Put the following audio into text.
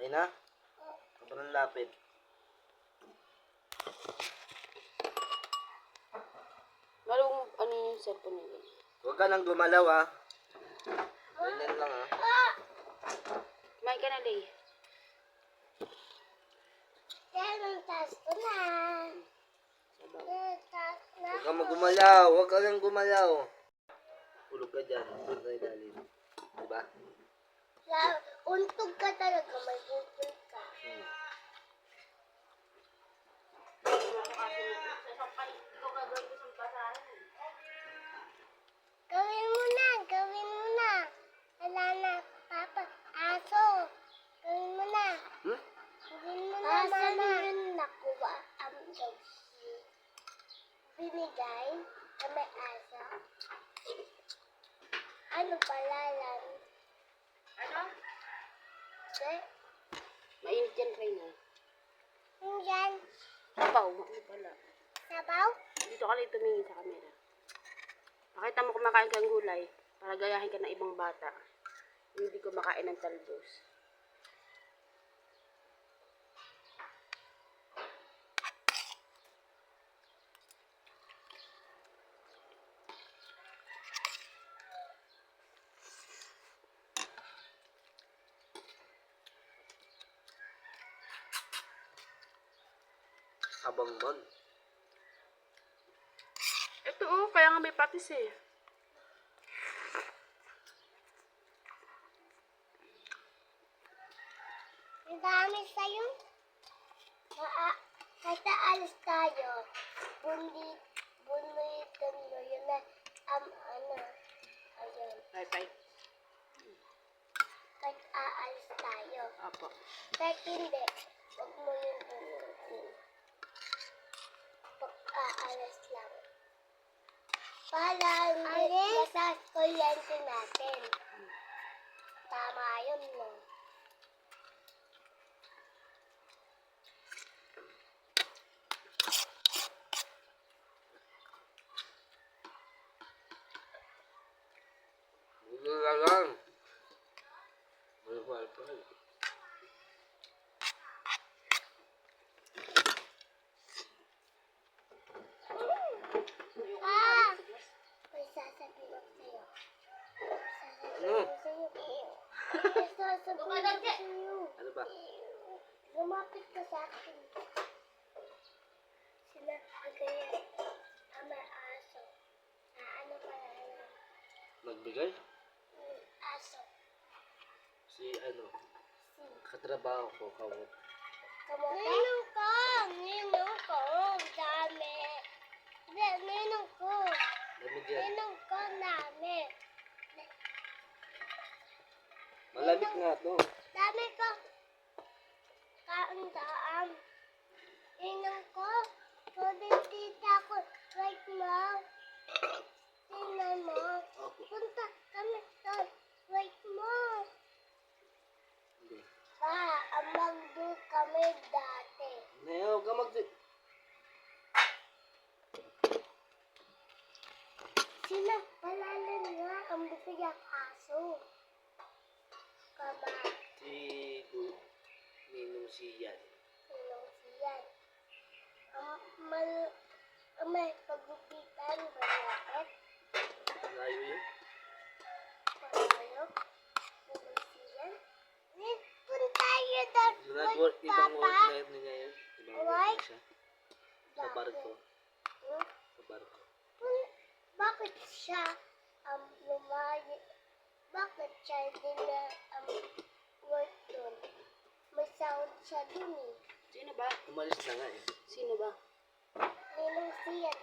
Okay na? Sobrang lapit. Malong ano yung cellphone nila. Huwag ka nang gumalaw ah. Ganyan lang ah. Kumain ka na, Lay. Taas ko na. Sabaw. Taas na. Huwag ka magumalaw. Huwag ka nang gumalaw. Tulog ka dyan. Tulog na ilalim. Diba? Untog ka talaga. May untog ka. Gawin mo na. Gawin mo na. Wala na. Papa. Aso. Gawin mo na. Gawin mo na, mama. Asan yun nakuha ang dogs? Binigay na may aso. Ano pala lang? Ano? Eh? Mainit yan, Reyna. Yung yan. Sabaw. Ano pala? Sabaw? Dito ka lang tumingin sa camera. Pakita mo kumakain kang gulay para gayahin ka ng ibang bata. Hindi kumakain ng talbos. Habang man. Ito kaya nga may patis eh. Ang dami sa'yo. Kahit aalis tayo, bulitan mo yun na, ayun. Bye-bye. Kahit aalis tayo. Apo. Kahit hindi, huwag mo yun bulitin. Pag aalis lang. Para masas kuryente natin. Tama yun, no? Wala lang. Wala pa. May sasabihin ko sa'yo. Ano? May sasabihin ko sa'yo. Ano ba? Lumapit ka sa akin. Sila kagaya ang may aso. Ano pala lang? Nagbigay? Aso. Si ano? Katrabaho ko. Kamot. Ninong ko! Ninong ko! Dami! Ninong ko! Lamig yan. Ninong ko dami! Malamig nga to. Dami ko! Kaandaan! Ninong ko! Pwede tita ko! Right mo! Tingnan mo! Opo. Punta kami doon! Right mo! Hindi. Magdo kami dati. Huwag ka Sila, palalan nga ang bibigyan aso. Kama, Si Ninong Siyan. sinong siyan. May pagupitan, malapit. Layo yun. Palayo, sinong siyan. Punta tayo doon, Ibang work Papa. na niya yun. Ibang work na siya. Sa barko. Sa barko. Bakit siya lumayo? Bakit siya hindi na work doon? May sound siya dun eh. Sino ba? Umalis na nga eh. Sino ba? Ninong siyan.